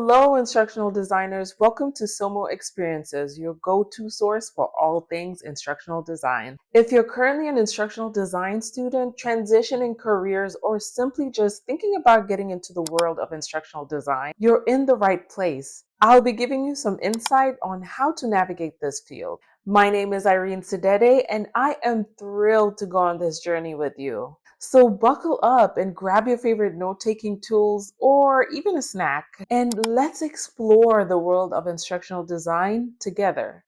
Hello, instructional designers. Welcome to Somo Experiences, your go-to source for all things instructional design. If you're currently an instructional design student, transitioning careers, or simply just thinking about getting into the world of instructional design, you're in the right place. I'll be giving you some insight on how to navigate this field. My name is Irene Sedede, and I am thrilled to go on this journey with you. So buckle up and grab your favorite note-taking tools or even a snack, and let's explore the world of instructional design together.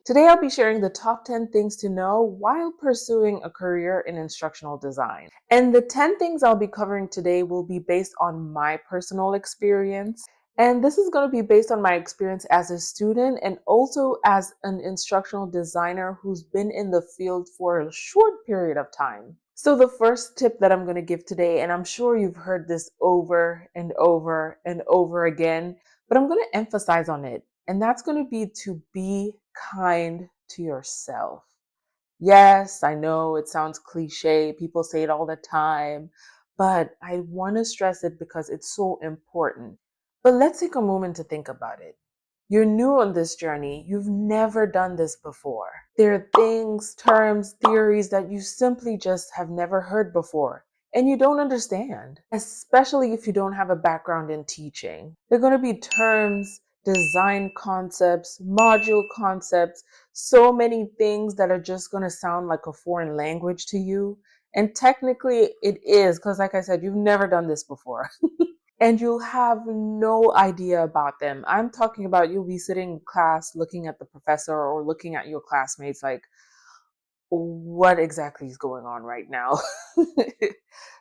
Today, I'll be sharing the top 10 things to know while pursuing a career in instructional design. And the 10 things I'll be covering today will be based on my personal experience. And this is going to be based on my experience as a student and also as an instructional designer who's been in the field for a short period of time. So the first tip that I'm going to give today, and I'm sure you've heard this over and over and over again, but I'm going to emphasize on it. And that's going to be to be kind to yourself. Yes, I know it sounds cliche. People say it all the time, but I want to stress it because it's so important. But let's take a moment to think about it. You're new on this journey. You've never done this before. There are things, terms, theories that you simply just have never heard before and you don't understand, especially if you don't have a background in teaching. There are going to be terms, design concepts, module concepts, so many things that are just going to sound like a foreign language to you. And technically it is, because like I said, you've never done this before. And you'll have no idea about them. I'm talking about you'll be sitting in class looking at the professor or looking at your classmates like, what exactly is going on right now?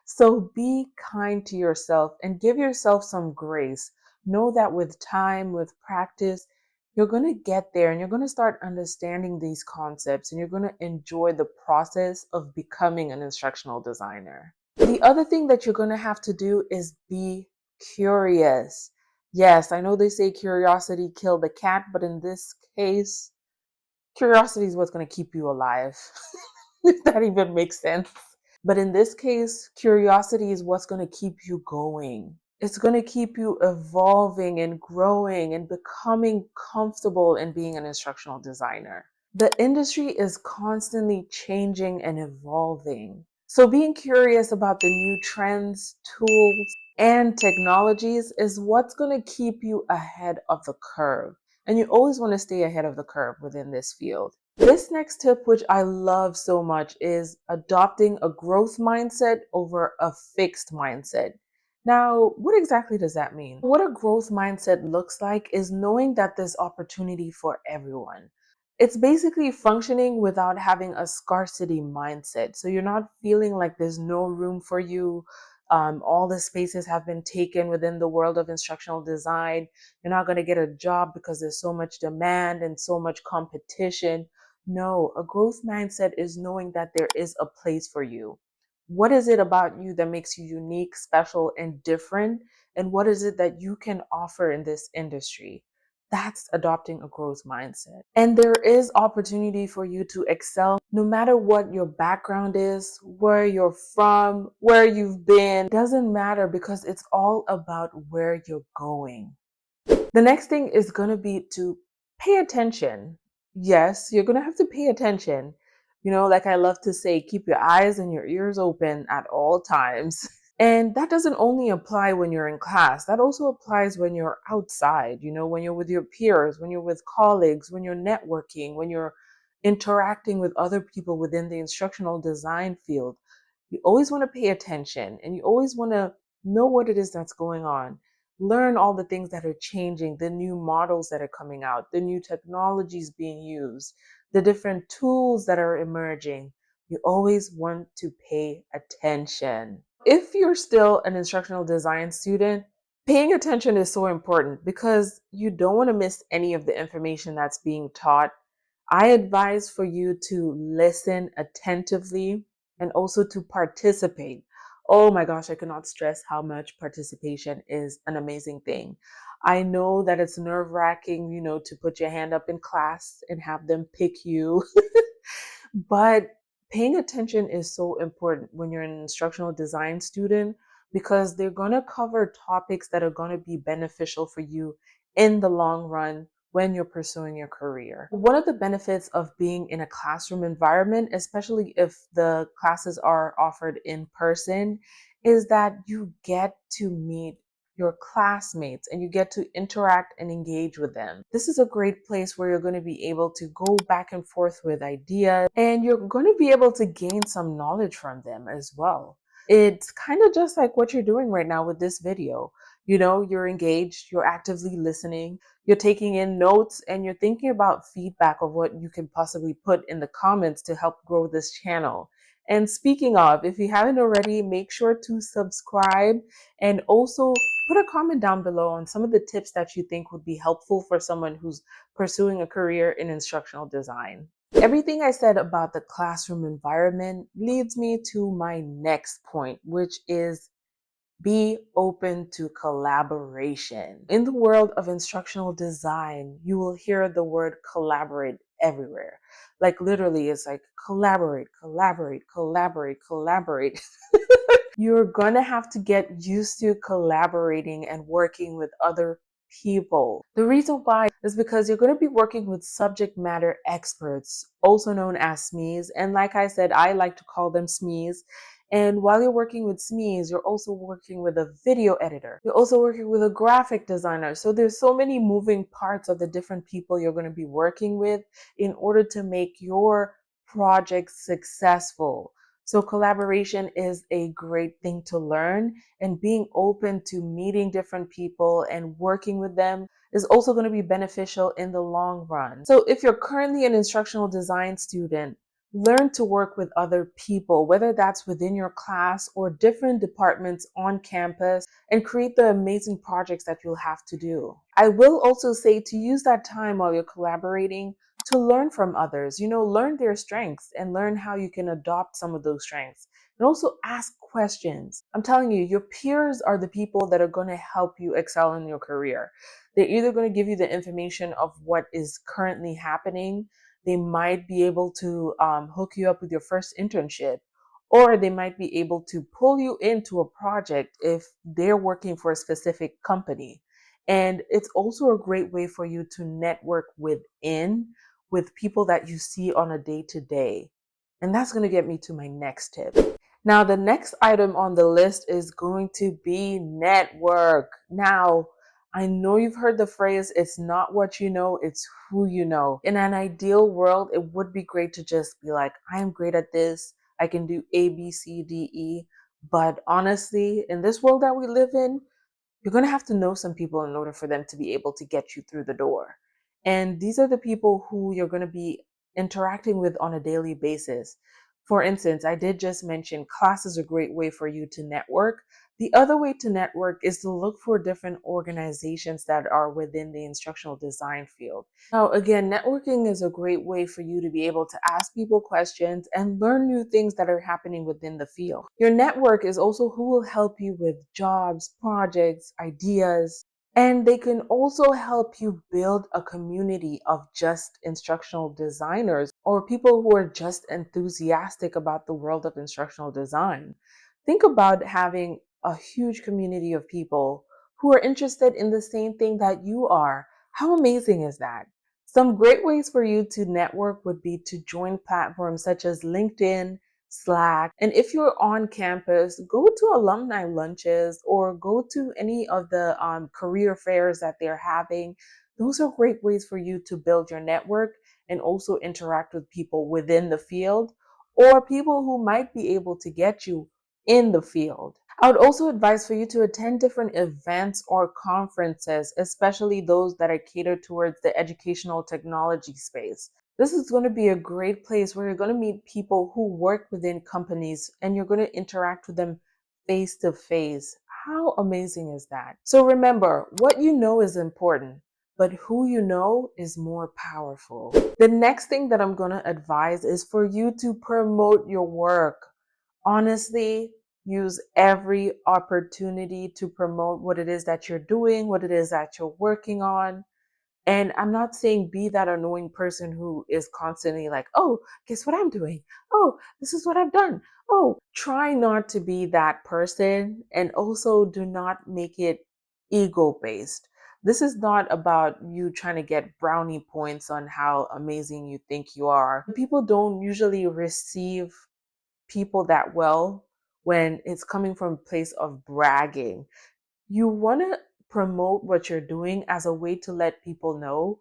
So be kind to yourself and give yourself some grace. Know that with time, with practice, you're going to get there and you're going to start understanding these concepts and you're going to enjoy the process of becoming an instructional designer. The other thing that you're going to have to do is be curious. Yes, I know they say curiosity killed the cat, but in this case, curiosity is what's going to keep you alive, if that even makes sense. But in this case, curiosity is what's going to keep you going. It's going to keep you evolving and growing and becoming comfortable in being an instructional designer. The industry is constantly changing and evolving. So being curious about the new trends, tools, and technologies is what's going to keep you ahead of the curve. And you always want to stay ahead of the curve within this field. This next tip, which I love so much, is adopting a growth mindset over a fixed mindset. Now, what exactly does that mean? What a growth mindset looks like is knowing that there's opportunity for everyone. It's basically functioning without having a scarcity mindset. So you're not feeling like there's no room for you. All the spaces have been taken within the world of instructional design. You're not going to get a job because there's so much demand and so much competition. No, a growth mindset is knowing that there is a place for you. What is it about you that makes you unique, special, and different? And what is it that you can offer in this industry? That's adopting a growth mindset. And there is opportunity for you to excel no matter what your background is, where you're from, where you've been. It doesn't matter because it's all about where you're going. The next thing is going to be to pay attention. Yes, you're going to have to pay attention. You know, like I love to say, keep your eyes and your ears open at all times. And that doesn't only apply when you're in class, that also applies when you're outside, you know, when you're with your peers, when you're with colleagues, when you're networking, when you're interacting with other people within the instructional design field. You always want to pay attention and you always want to know what it is that's going on. Learn all the things that are changing, the new models that are coming out, the new technologies being used, the different tools that are emerging. You always want to pay attention. If you're still an instructional design student, paying attention is so important because you don't want to miss any of the information that's being taught. I advise for you to listen attentively and also to participate. Oh my gosh, I cannot stress how much participation is an amazing thing. I know that it's nerve-wracking, you know, to put your hand up in class and have them pick you. But Paying attention is so important when you're an instructional design student because they're going to cover topics that are going to be beneficial for you in the long run when you're pursuing your career. One of the benefits of being in a classroom environment, especially if the classes are offered in person, is that you get to meet your classmates and you get to interact and engage with them. This is a great place where you're going to be able to go back and forth with ideas and you're going to be able to gain some knowledge from them as well. It's kind of just like what you're doing right now with this video. You know, you're engaged, you're actively listening, you're taking in notes, and you're thinking about feedback of what you can possibly put in the comments to help grow this channel. And speaking of, if you haven't already, make sure to subscribe and also put a comment down below on some of the tips that you think would be helpful for someone who's pursuing a career in instructional design. Everything I said about the classroom environment leads me to my next point, which is be open to collaboration. In the world of instructional design, you will hear the word collaborate everywhere. Like literally, it's like collaborate, collaborate, collaborate, collaborate. You're going to have to get used to collaborating and working with other people. The reason why is because you're going to be working with subject matter experts, also known as SMEs. And like I said, I like to call them SMEs. And while you're working with SMEs, you're also working with a video editor. You're also working with a graphic designer. So there's so many moving parts of the different people you're going to be working with in order to make your project successful. So collaboration is a great thing to learn, and being open to meeting different people and working with them is also going to be beneficial in the long run. So if you're currently an instructional design student, learn to work with other people, whether that's within your class or different departments on campus, and create the amazing projects that you'll have to do. I will also say to use that time while you're collaborating to learn from others, learn their strengths and learn how you can adopt some of those strengths. And also ask questions. I'm telling you, your peers are the people that are going to help you excel in your career. They're either going to give you the information of what is currently happening. They might be able to hook you up with your first internship, or they might be able to pull you into a project if they're working for a specific company. And it's also a great way for you to network with people that you see on a day to day. And that's going to get me to my next tip. Now, the next item on the list is going to be network. Now, I know you've heard the phrase, it's not what you know, it's who you know. In an ideal world, it would be great to just be like, I am great at this. I can do A, B, C, D, E. But honestly, in this world that we live in, you're going to have to know some people in order for them to be able to get you through the door. And these are the people who you're going to be interacting with on a daily basis. For instance, I did just mention class is a great way for you to network. The other way to network is to look for different organizations that are within the instructional design field. Now, again, networking is a great way for you to be able to ask people questions and learn new things that are happening within the field. Your network is also who will help you with jobs, projects, ideas, and they can also help you build a community of just instructional designers or people who are just enthusiastic about the world of instructional design. Think about having a huge community of people who are interested in the same thing that you are. How amazing is that? Some great ways for you to network would be to join platforms such as LinkedIn, Slack, and if you're on campus, go to alumni lunches or go to any of the career fairs that they're having. Those are great ways for you to build your network and also interact with people within the field or people who might be able to get you in the field. I would also advise for you to attend different events or conferences, especially those that are catered towards the educational technology space. This is going to be a great place where you're going to meet people who work within companies and you're going to interact with them face to face. How amazing is that? So remember, what you know is important, but who you know is more powerful. The next thing that I'm going to advise is for you to promote your work. Honestly, use every opportunity to promote what it is that you're doing, what it is that you're working on. And I'm not saying be that annoying person who is constantly like, oh, guess what I'm doing? Oh, this is what I've done. Oh, try not to be that person. And also do not make it ego based. This is not about you trying to get brownie points on how amazing you think you are. People don't usually receive people that well when it's coming from a place of bragging. You want to promote what you're doing as a way to let people know,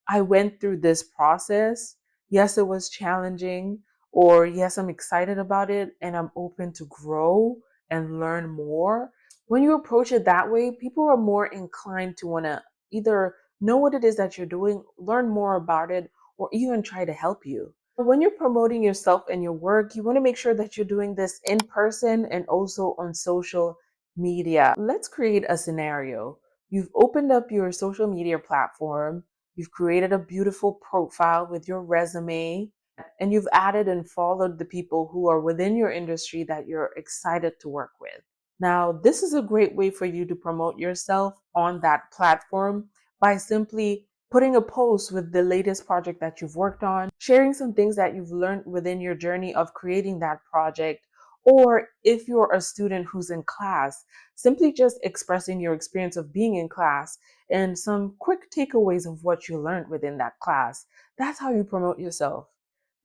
I went through this process. Yes, it was challenging, or yes, I'm excited about it and I'm open to grow and learn more. When you approach it that way, people are more inclined to want to either know what it is that you're doing, learn more about it, or even try to help you. When you're promoting yourself and your work, you want to make sure that you're doing this in person and also on social media. Let's create a scenario. You've opened up your social media platform, you've created a beautiful profile with your resume, and you've added and followed the people who are within your industry that you're excited to work with. Now, this is a great way for you to promote yourself on that platform by simply putting a post with the latest project that you've worked on, sharing some things that you've learned within your journey of creating that project, or if you're a student who's in class, simply just expressing your experience of being in class and some quick takeaways of what you learned within that class. That's how you promote yourself.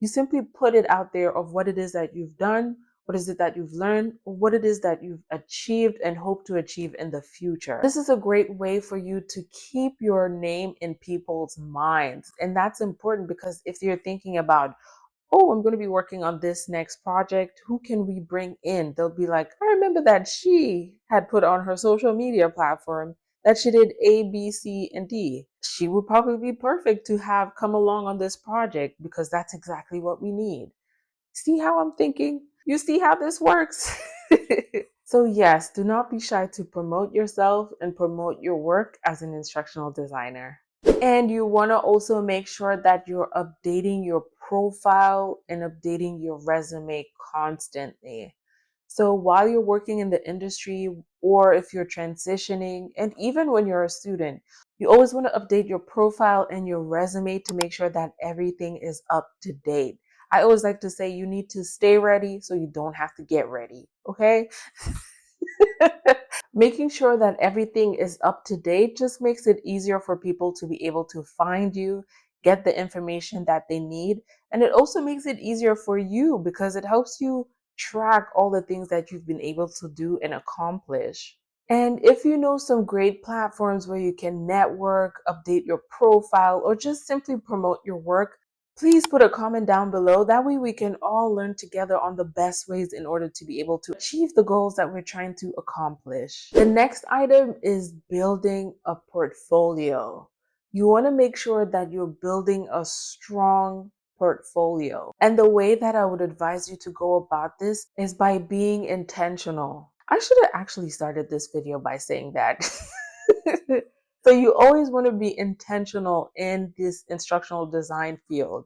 You simply put it out there of what it is that you've done, what is it that you've learned, or what it is that you've achieved and hope to achieve in the future. This is a great way for you to keep your name in people's minds. And that's important because if you're thinking about, oh, I'm going to be working on this next project, who can we bring in? They'll be like, I remember that she had put on her social media platform that she did A, B, C, and D. She would probably be perfect to have come along on this project because that's exactly what we need. See how I'm thinking? You see how this works? So, yes, do not be shy to promote yourself and promote your work as an instructional designer. And you want to also make sure that you're updating your profile and updating your resume constantly. So while you're working in the industry, or if you're transitioning, and even when you're a student, you always want to update your profile and your resume to make sure that everything is up to date. I always like to say you need to stay ready so you don't have to get ready. Okay. Making sure that everything is up to date just makes it easier for people to be able to find you, get the information that they need. And it also makes it easier for you because it helps you track all the things that you've been able to do and accomplish. And if you know some great platforms where you can network, update your profile, or just simply promote your work, please put a comment down below. That way we can all learn together on the best ways in order to be able to achieve the goals that we're trying to accomplish. The next item is building a portfolio. You want to make sure that you're building a strong portfolio. And the way that I would advise you to go about this is by being intentional. I should have actually started this video by saying that. So you always want to be intentional in this instructional design field.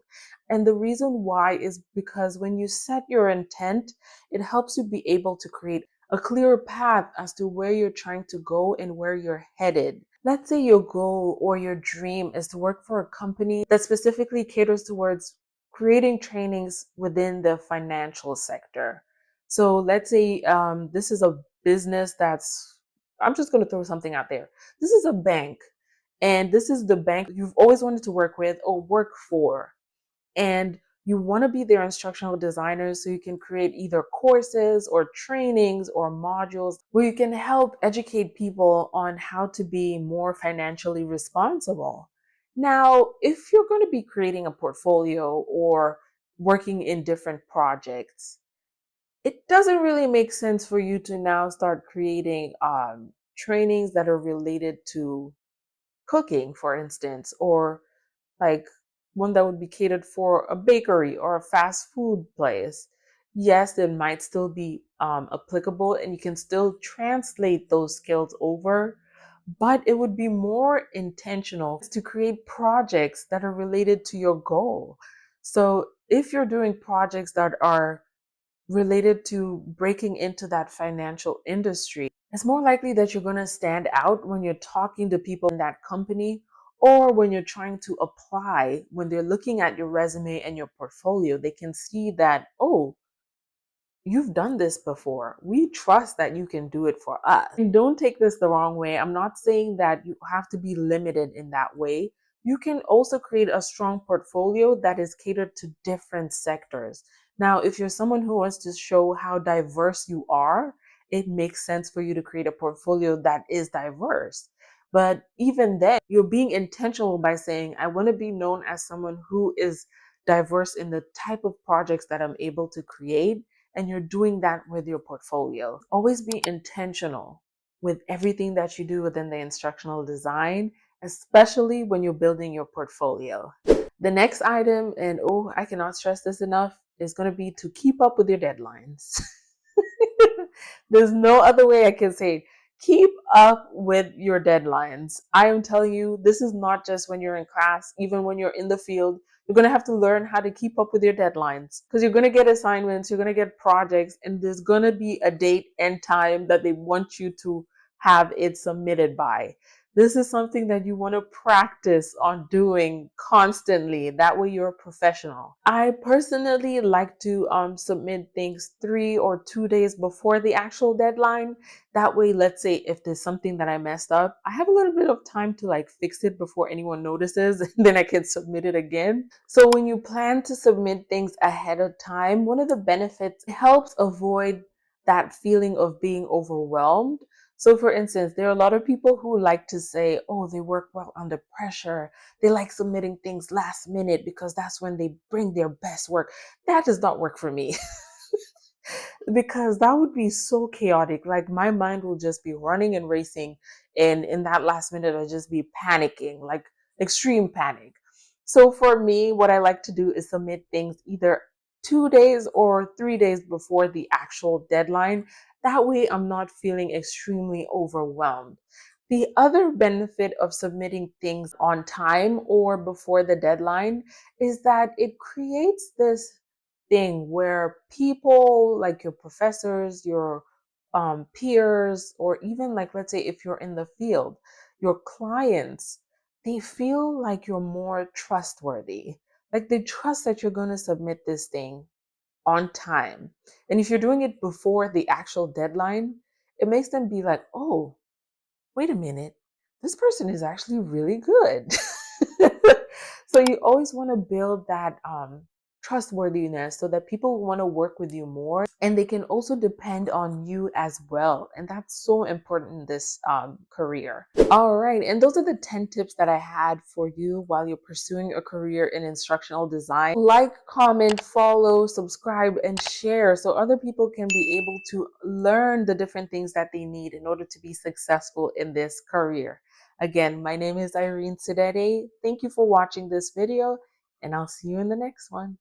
And the reason why is because when you set your intent, it helps you be able to create a clearer path as to where you're trying to go and where you're headed. Let's say your goal or your dream is to work for a company that specifically caters towards creating trainings within the financial sector. So let's say this is a business that's, I'm just going to throw something out there. This is a bank, and this is the bank you've always wanted to work with or work for. And you want to be their instructional designers so you can create either courses or trainings or modules where you can help educate people on how to be more financially responsible. Now, if you're going to be creating a portfolio or working in different projects, it doesn't really make sense for you to now start creating trainings that are related to cooking, for instance, or like one that would be catered for a bakery or a fast food place. Yes, it might still be applicable and you can still translate those skills over, but it would be more intentional to create projects that are related to your goal. So if you're doing projects that are related to breaking into that financial industry, it's more likely that you're going to stand out when you're talking to people in that company Or when you're trying to apply, when they're looking at your resume and your portfolio, they can see that, oh, you've done this before. We trust that you can do it for us. And don't take this the wrong way. I'm not saying that you have to be limited in that way. You can also create a strong portfolio that is catered to different sectors. Now, if you're someone who wants to show how diverse you are, it makes sense for you to create a portfolio that is diverse. But even then, you're being intentional by saying, I want to be known as someone who is diverse in the type of projects that I'm able to create, and you're doing that with your portfolio. Always be intentional with everything that you do within the instructional design, especially when you're building your portfolio. The next item, and oh, I cannot stress this enough, is going to be to keep up with your deadlines. There's no other way I can say it. Keep up with your deadlines. I am telling you, this is not just when you're in class, even when you're in the field. You're going to have to learn how to keep up with your deadlines because you're going to get assignments, you're going to get projects, and there's going to be a date and time that they want you to have it submitted by. This is something that you want to practice on doing constantly. That way you're a professional. I personally like to submit things 3 or 2 days before the actual deadline. That way, let's say if there's something that I messed up, I have a little bit of time to like fix it before anyone notices, and then I can submit it again. So when you plan to submit things ahead of time, one of the benefits, it helps avoid that feeling of being overwhelmed. So, for instance, there are a lot of people who like to say, oh, they work well under pressure. They like submitting things last minute because that's when they bring their best work. That does not work for me because that would be so chaotic. Like my mind will just be running and racing. And in that last minute, I'll just be panicking, like extreme panic. So, for me, what I like to do is submit things either 2 days or 3 days before the actual deadline. That way, I'm not feeling extremely overwhelmed. The other benefit of submitting things on time or before the deadline is that it creates this thing where people like your professors, your peers, or even like, let's say, if you're in the field, your clients, they feel like you're more trustworthy. Like they trust that you're going to submit this thing on time. And if you're doing it before the actual deadline, it makes them be like, oh, wait a minute, this person is actually really good. So you always want to build that trustworthiness so that people want to work with you more and they can also depend on you as well. And that's so important in this career. All right. And those are the 10 tips that I had for you while you're pursuing a career in instructional design. Like, comment, follow, subscribe, and share so other people can be able to learn the different things that they need in order to be successful in this career. Again, my name is Irene Sidere. Thank you for watching this video, and I'll see you in the next one.